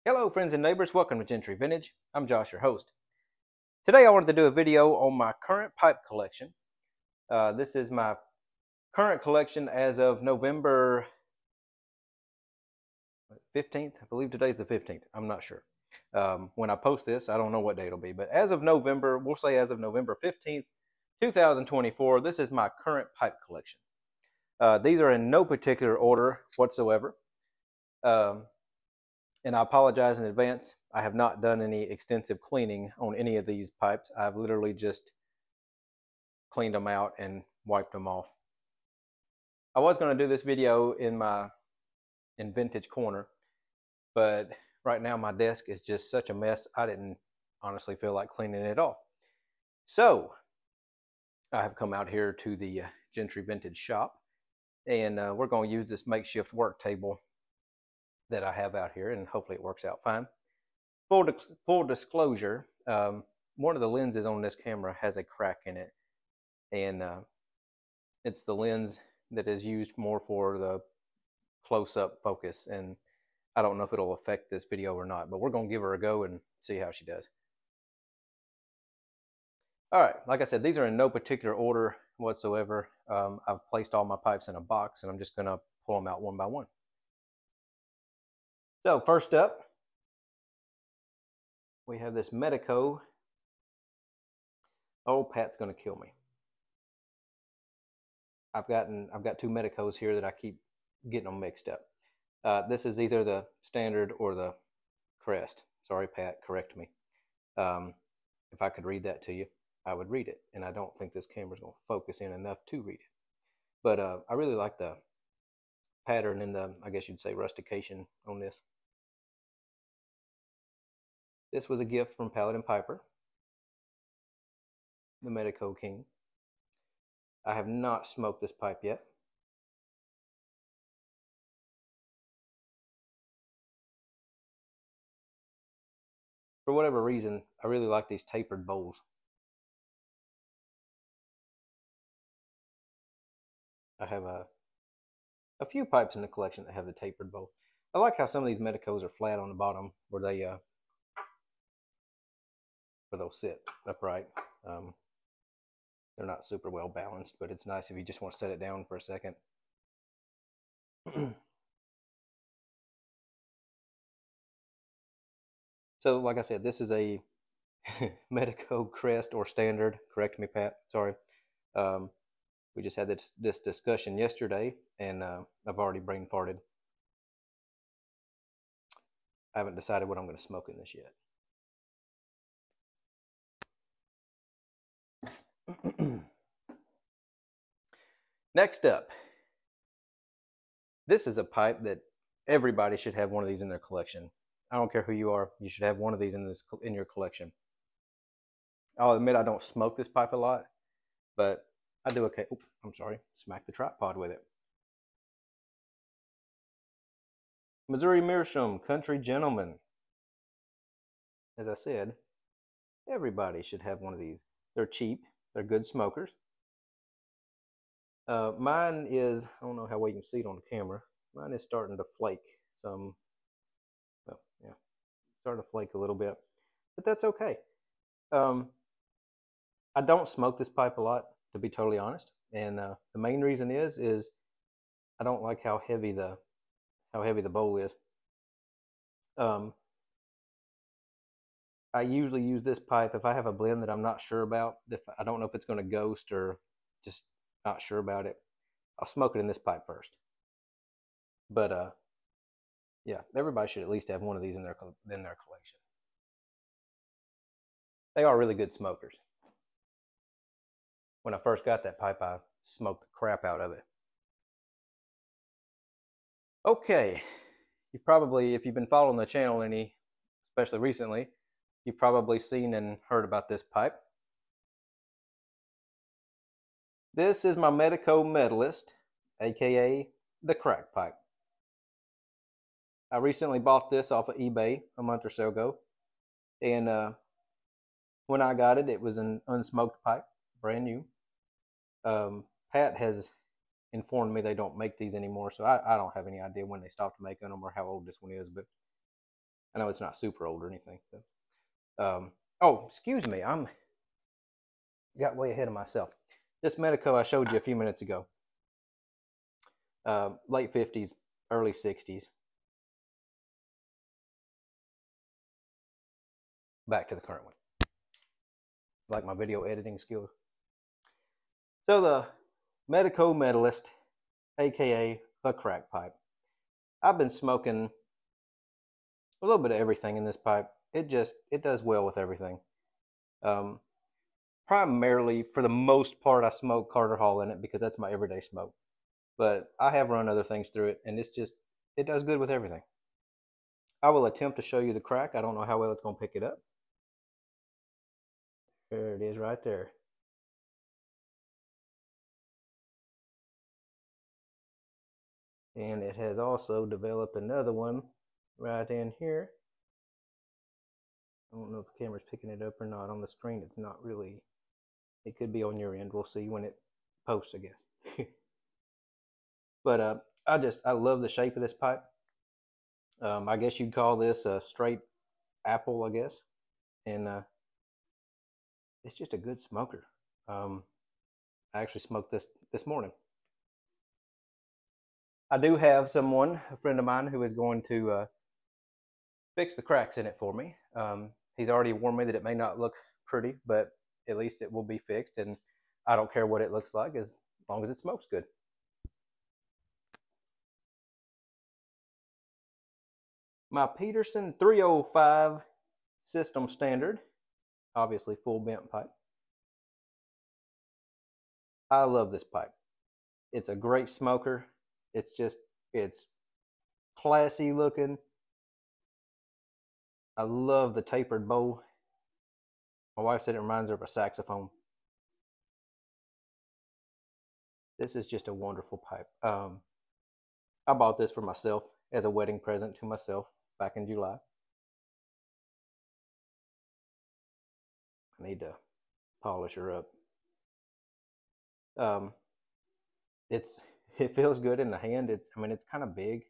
Hello friends and neighbors, welcome to Gentry Vintage. I'm Josh, your host. Today I wanted to do a video on my current pipe collection. This is my current collection as of November 15th. I believe today's the 15th. I'm not sure. When I post this, I don't know what day it'll be, but as of November, we'll say as of November 15th, 2024, this is my current pipe collection. These are in no particular order whatsoever. And I apologize in advance. I have not done any extensive cleaning on any of these pipes. I've literally just cleaned them out and wiped them off. I was going to do this video in Vintage Corner, but right now my desk is just such a mess. I didn't honestly feel like cleaning it off. So I have come out here to the Gentry Vintage shop, and we're going to use this makeshift work table that I have out here, and hopefully it works out fine. Full disclosure, one of the lenses on this camera has a crack in it, and it's the lens that is used more for the close-up focus, and I don't know if it'll affect this video or not, but we're going to give her a go and see how she does. All right, like I said, these are in no particular order whatsoever. I've placed all my pipes in a box, and I'm just going to pull them out one by one. So first up, we have this Medeco. Oh, Pat's going to kill me. I've got two Medicos here that I keep getting them mixed up. This is either the standard or the crest. Sorry, Pat, correct me. If I could read that to you, I would read it, and I don't think this camera's going to focus in enough to read it. But I really like the pattern and the, I guess you'd say, rustication on this. This was a gift from Paladin Piper, the Medeco King. I have not smoked this pipe yet. For whatever reason, I really like these tapered bowls. I have a few pipes in the collection that have the tapered bowl. I like how some of these Medicos are flat on the bottom where they'll sit upright. They're not super well balanced, but it's nice if you just want to set it down for a second. So, like I said, this is a Medeco Crest or Standard. Correct me, Pat. Sorry. We just had this discussion yesterday, and I've already brain farted. I haven't decided what I'm going to smoke in this yet. Next up, this is a pipe that everybody should have one of these in their collection. I don't care who you are, you should have one of these in your collection. I'll admit I don't smoke this pipe a lot, but I do okay. Oops, I'm sorry, smack the tripod with it. Missouri Meerschaum Country Gentleman. As I said, everybody should have one of these. They're cheap, they're good smokers. Mine is, I don't know how well you can see it on the camera, mine is starting to flake some. Well, yeah, starting to flake a little bit, but that's okay. I don't smoke this pipe a lot, to be totally honest, and the main reason is I don't like how heavy the bowl is. I usually use this pipe if I have a blend that I'm not sure about. If I don't know if it's going to ghost or just not sure about it, I'll smoke it in this pipe first. But yeah, everybody should at least have one of these in their collection. They are really good smokers. When I first got that pipe, I smoked the crap out of it. Okay, you probably, if you've been following the channel any, especially recently, you've probably seen and heard about this pipe. This is my Medeco Medalist, aka the crack pipe. I recently bought this off of eBay a month or so ago, and when I got it, it was an unsmoked pipe, brand new. Pat has informed me they don't make these anymore, so I don't have any idea when they stopped making them or how old this one is, but I know it's not super old or anything. So. Oh, excuse me. Got way ahead of myself. This Medeco I showed you a few minutes ago. Late 50s, early 60s. Back to the current one. Like my video editing skills. So the Medeco Medalist, aka the crack pipe. I've been smoking a little bit of everything in this pipe. It does well with everything. Primarily, for the most part, I smoke Carter Hall in it because that's my everyday smoke. But I have run other things through it, and it does good with everything. I will attempt to show you the crack. I don't know how well it's going to pick it up. There it is right there. And it has also developed another one right in here. I don't know if the camera's picking it up or not. On the screen, it's not really. It could be on your end. We'll see when it posts, I guess. But I love the shape of this pipe. I guess you'd call this a straight apple, I guess. And it's just a good smoker. I actually smoked this morning. I do have a friend of mine, who is going to fix the cracks in it for me. He's already warned me that it may not look pretty, but at least it will be fixed, and I don't care what it looks like as long as it smokes good. My Peterson 305 system standard, obviously full bent pipe. I love this pipe. It's a great smoker. It's classy looking. I love the tapered bowl. My wife said it reminds her of a saxophone. This is just a wonderful pipe. I bought this for myself as a wedding present to myself back in July. I need to polish her up. It feels good in the hand. It's kind of big.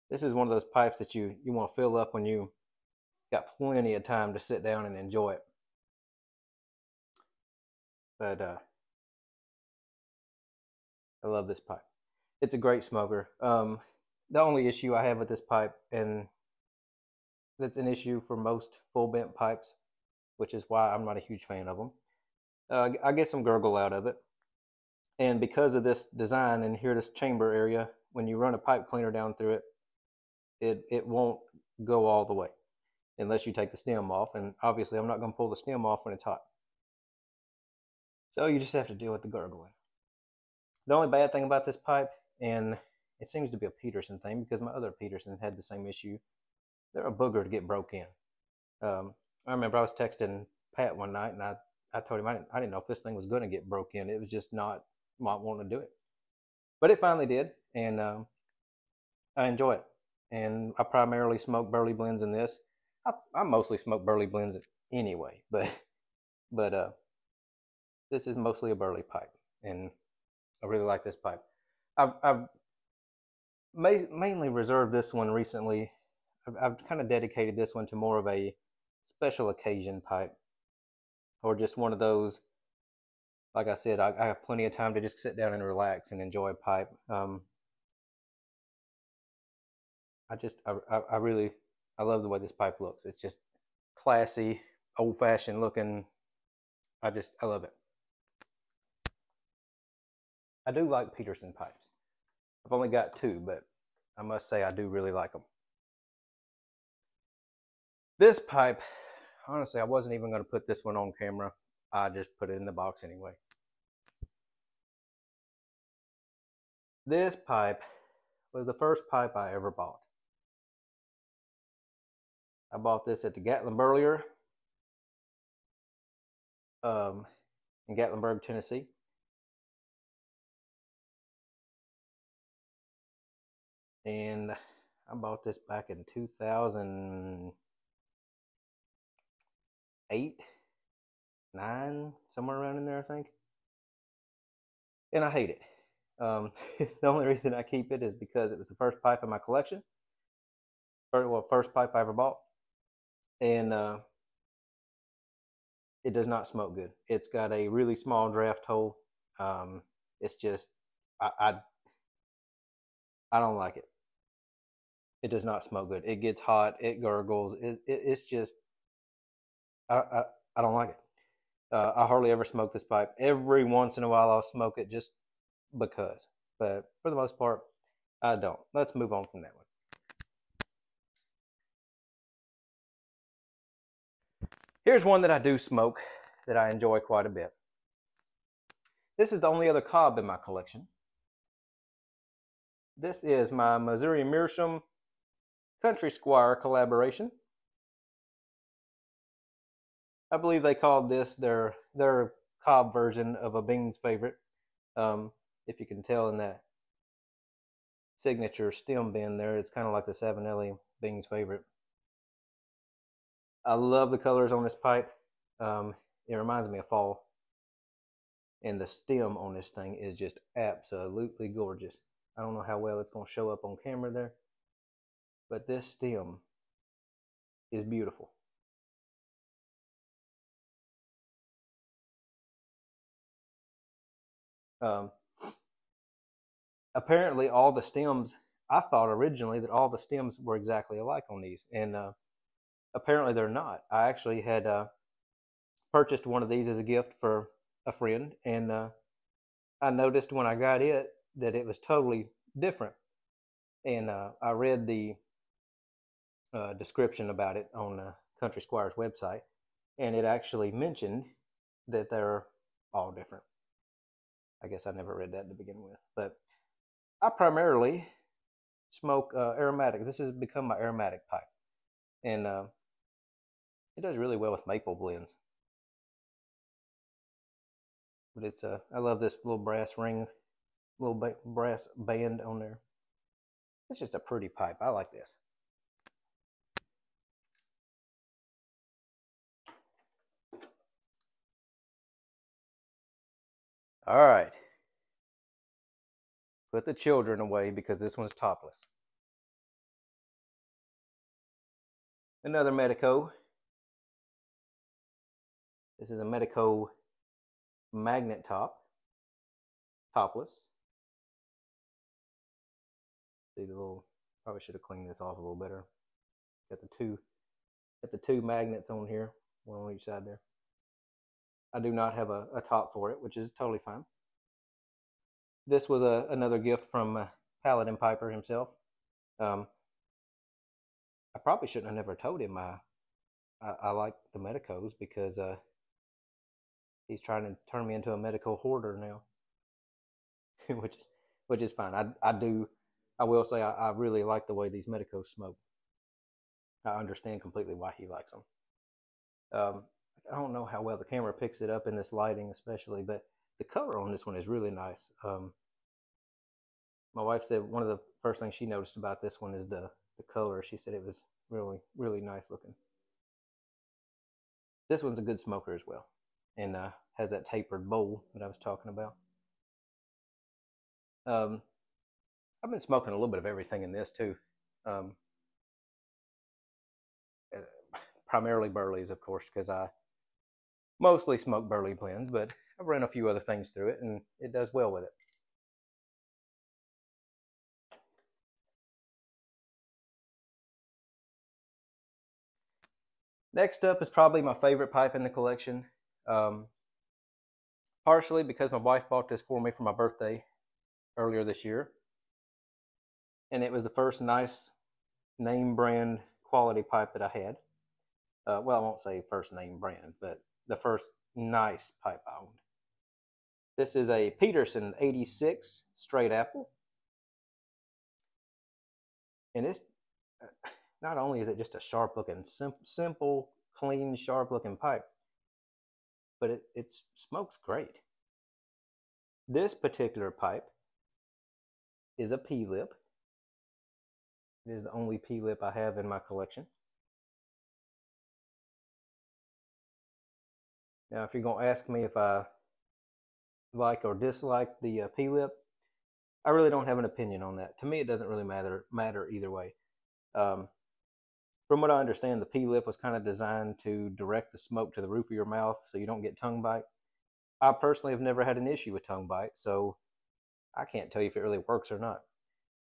This is one of those pipes that you want to fill up when you got plenty of time to sit down and enjoy it. But I love this pipe. It's a great smoker. The only issue I have with this pipe, and that's an issue for most full bent pipes, which is why I'm not a huge fan of them. I get some gurgle out of it. And because of this design and here, this chamber area, when you run a pipe cleaner down through it, it won't go all the way unless you take the stem off. And obviously I'm not going to pull the stem off when it's hot. So you just have to deal with the gurgling. The only bad thing about this pipe, and it seems to be a Peterson thing because my other Peterson had the same issue, they're a booger to get broke in. I remember I was texting Pat one night, and I told him I didn't know if this thing was going to get broke in. It was just not wanting to do it. But it finally did, and I enjoy it. And I primarily smoke Burley blends in this. I mostly smoke Burley blends anyway, but this is mostly a Burley pipe, and I really like this pipe. I've mainly reserved this one recently. I've kind of dedicated this one to more of a special occasion pipe, or just one of those. Like I said, I have plenty of time to just sit down and relax and enjoy a pipe. I love the way this pipe looks. It's just classy, old-fashioned looking. I love it. I do like Peterson pipes. I've only got two, but I must say I do really like them. This pipe, honestly, I wasn't even going to put this one on camera. I just put it in the box anyway. This pipe was the first pipe I ever bought. I bought this at the Gatlinburger in Gatlinburg, Tennessee. And I bought this back in 2008, 9, somewhere around in there, I think. And I hate it. The only reason I keep it is because it was the first pipe in my collection. first pipe I ever bought, and it does not smoke good. It's got a really small draft hole. It's just I don't like it. It does not smoke good. It gets hot. It gurgles. It's just I, I don't like it. I hardly ever smoke this pipe. Every once in a while, I'll smoke it just because. But for the most part, I don't. Let's move on from that one. Here's one that I do smoke that I enjoy quite a bit. This is the only other cob in my collection. This is my Missouri Meerschaum Country Squire collaboration. I believe they called this their cob version of a Bing's favorite. If you can tell in that signature stem bend there, it's kind of like the Savinelli Bing's favorite. I love the colors on this pipe. It reminds me of fall. And the stem on this thing is just absolutely gorgeous. I don't know how well it's going to show up on camera there, but this stem is beautiful. Apparently all the stems, I thought originally that all the stems were exactly alike on these, and apparently they're not. I actually had purchased one of these as a gift for a friend, and I noticed when I got it that it was totally different. And I read the description about it on Country Squire's website, and it actually mentioned that they're all different. I guess I never read that to begin with, but I primarily smoke aromatic. This has become my aromatic pipe, and it does really well with maple blends. But it's I love this little brass ring, little brass band on there. It's just a pretty pipe. I like this. All right. Put the children away because this one's topless. Another Medeco. This is a Medeco magnet top, topless. See the little, probably should have cleaned this off a little better. Got the two magnets on here, one on each side there. I do not have a top for it, which is totally fine. This was another gift from Paladin Piper himself. I probably shouldn't have never told him I like the Medecos because he's trying to turn me into a Medeco hoarder now, which is fine. I will say I really like the way these Medecos smoke. I understand completely why he likes them. I don't know how well the camera picks it up in this lighting, especially, but the color on this one is really nice. My wife said one of the first things she noticed about this one is the color. She said it was really, really nice looking. This one's a good smoker as well, and has that tapered bowl that I was talking about. I've been smoking a little bit of everything in this too. Primarily Burleys, of course, because I mostly smoke Burley blends, but I've run a few other things through it, and it does well with it. Next up is probably my favorite pipe in the collection. Partially because my wife bought this for me for my birthday earlier this year. And it was the first nice name brand quality pipe that I had. Well, I won't say first name brand, but the first nice pipe I owned. This is a Peterson 86 straight apple. And it's not only is it just a sharp looking, simple, clean, sharp looking pipe, but it smokes great. This particular pipe is a P-lip. It is the only P-lip I have in my collection. Now, if you're going to ask me if I like or dislike the P-lip, I really don't have an opinion on that. To me, it doesn't really matter either way. From what I understand, the P-lip was kind of designed to direct the smoke to the roof of your mouth so you don't get tongue bite. I personally have never had an issue with tongue bite, so I can't tell you if it really works or not.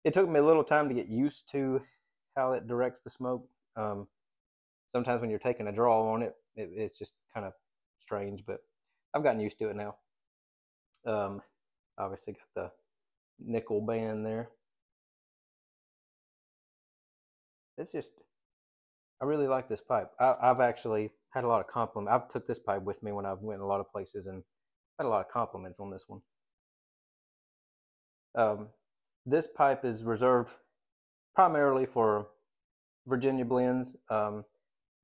It took me a little time to get used to how it directs the smoke. Sometimes when you're taking a draw on it, it's just kind of strange, but I've gotten used to it now. Obviously got the nickel band there. It's just, I really like this pipe. I've actually had a lot of compliments. I've took this pipe with me when I've went a lot of places and had a lot of compliments on this one. This pipe is reserved primarily for Virginia blends,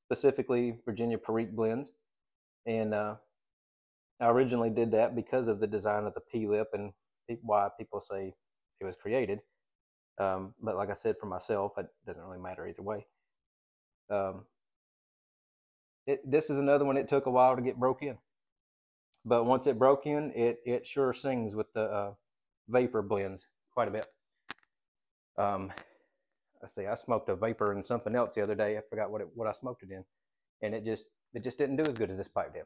specifically Virginia Perique blends. And I originally did that because of the design of the P-lip and why people say it was created. But like I said, for myself, it doesn't really matter either way. This is another one. It took a while to get broke in, but once it broke in, it sure sings with the vapor blends quite a bit. Let's see, I smoked a vapor and something else the other day. I forgot what I smoked it in, and it just didn't do as good as this pipe did.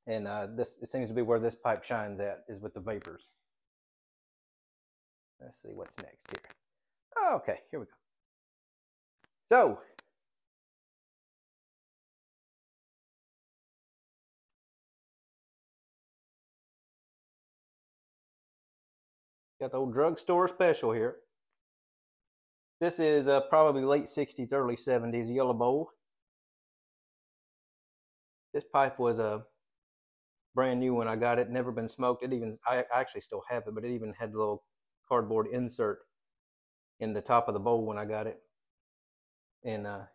And it seems to be where this pipe shines at, is with the vapors. Let's see what's next here. Oh, okay, here we go. So got the old drugstore special here. This is probably late 60s, early 70s Yellow Bowl. This pipe was brand new when I got it, never been smoked. I actually still have it, but it even had the little cardboard insert in the top of the bowl when I got it. And I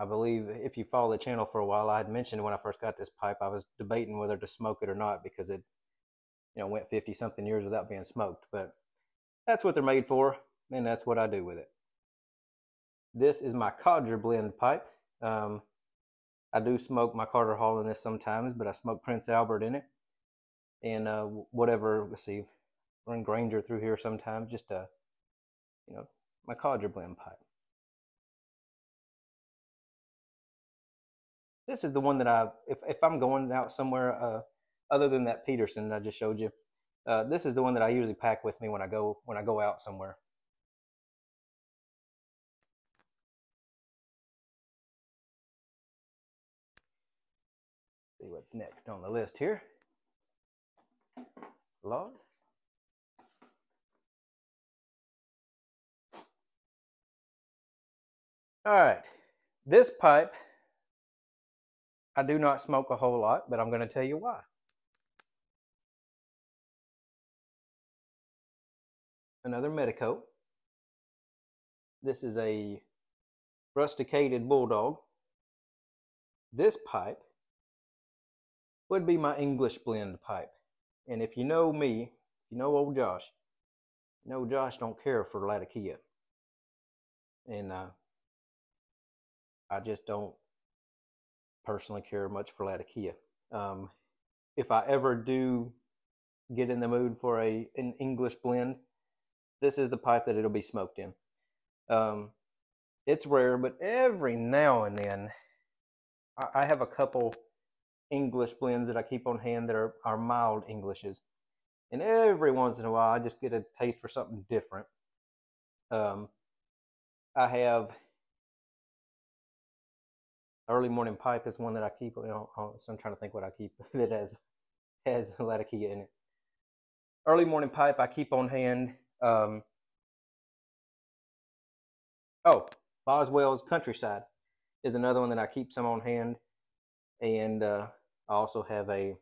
believe if you follow the channel for a while, I had mentioned when I first got this pipe, I was debating whether to smoke it or not because it, went 50 something years without being smoked. But that's what they're made for, and that's what I do with it. This is my Codger blend pipe. I do smoke my Carter Hall in this sometimes, but I smoke Prince Albert in it. And whatever, let's see, run Granger through here sometimes, just my Codger blend pipe. This is the one that if I'm going out somewhere other than that Peterson I just showed you, this is the one that I usually pack with me when I go out somewhere. See what's next on the list here. Log. All right, this pipe I do not smoke a whole lot, but I'm going to tell you why. Another Medico. This is a rusticated Bulldog. This pipe would be my English blend pipe. And if you know me, you know old Josh, Josh don't care for Latakia. And I just don't personally care much for Latakia. If I ever do get in the mood for an English blend, this is the pipe that it'll be smoked in. It's rare, but every now and then I have a couple English blends that I keep on hand that are mild Englishes. And every once in a while, I just get a taste for something different. I have Early Morning Pipe is one that I keep. So I'm trying to think what I keep that has Latakia in it. Early Morning Pipe I keep on hand. Boswell's Countryside is another one that I keep some on hand. And I also have a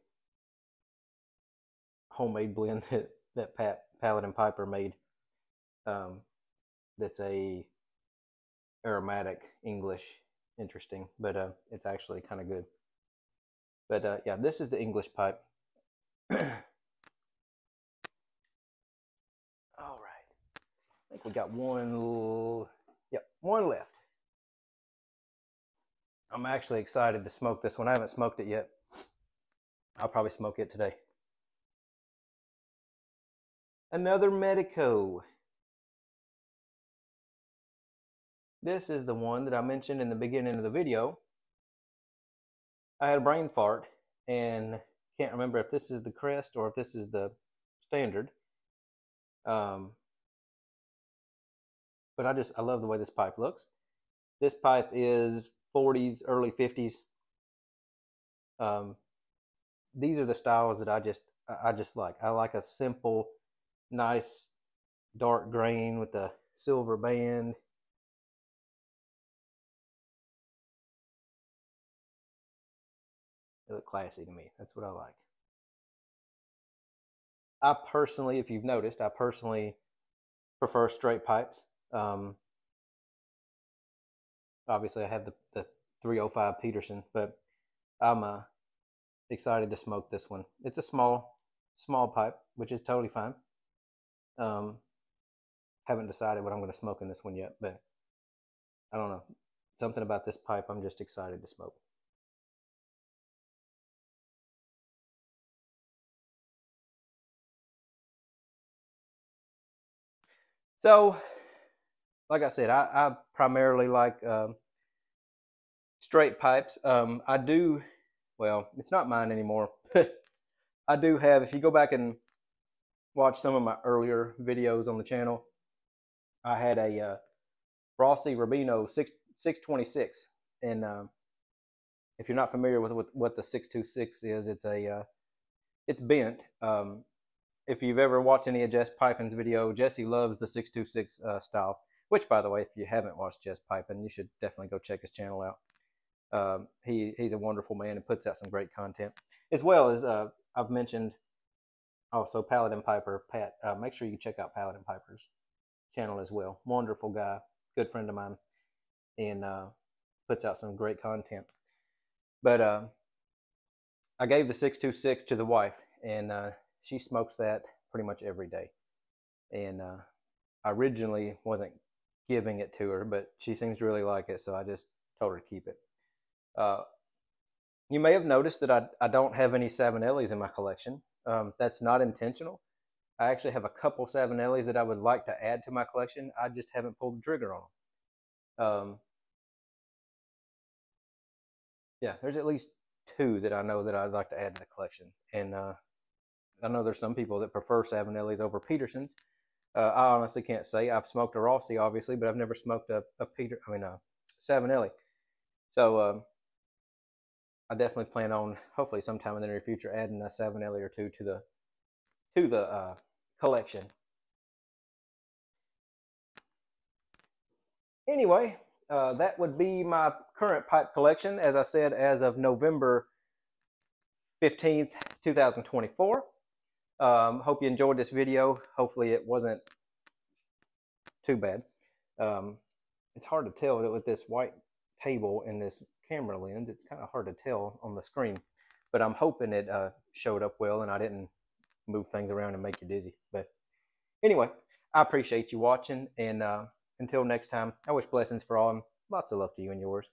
homemade blend that Paladin Piper made. That's a aromatic English, interesting, but it's actually kind of good. But yeah, this is the English pipe. All right, I think we got one left. I'm actually excited to smoke this one. I haven't smoked it yet. I'll probably smoke it today. Another Medico. This is the one that I mentioned in the beginning of the video. I had a brain fart and can't remember if this is the crest or if this is the standard. But I love the way this pipe looks. This pipe is 40s, early 50s. These are the styles that I just like. I like a simple, nice, dark grain with a silver band. They look classy to me. That's what I like. I personally, if you've noticed, I personally prefer straight pipes. Obviously, I have the 305 Peterson, but I'm excited to smoke this one. It's a small pipe, which is totally fine. Haven't decided what I'm going to smoke in this one yet, but I don't know. Something about this pipe I'm just excited to smoke. So, like I said, I primarily like straight pipes. I do, well, it's not mine anymore. I do have, if you go back and watch some of my earlier videos on the channel, I had a Rossi Rubino 626. And if you're not familiar with what the 626 is, it's bent. If you've ever watched any of Jess Pipin's video, Jesse loves the 626 style, which, by the way, if you haven't watched Jess Pipin, you should definitely go check his channel out. He's a wonderful man and puts out some great content, as well as I've mentioned also Paladin Piper, Pat. Make sure you check out Paladin Piper's channel as well. Wonderful guy, good friend of mine, and puts out some great content. But I gave the 626 to the wife, and she smokes that pretty much every day. And I originally wasn't giving it to her, but she seems to really like it, so I just told her to keep it. You may have noticed that I don't have any Savinellis in my collection. That's not intentional. I actually have a couple Savinellis that I would like to add to my collection. I just haven't pulled the trigger on them. Yeah, there's at least two that I know that I'd like to add to the collection. And I know there's some people that prefer Savinellis over Petersons. I honestly can't say. I've smoked a Rossi, obviously, but I've never smoked a Savinelli. So I definitely plan on, hopefully sometime in the near future, adding a Savinelli or two to the collection. Anyway, that would be my current pipe collection, as I said, as of November 15th, 2024. Hope you enjoyed this video. Hopefully it wasn't too bad. It's hard to tell that with this white table and this camera lens, it's kind of hard to tell on the screen, but I'm hoping it showed up well and I didn't move things around and make you dizzy. But anyway, I appreciate you watching, and until next time, I wish blessings for all and lots of love to you and yours.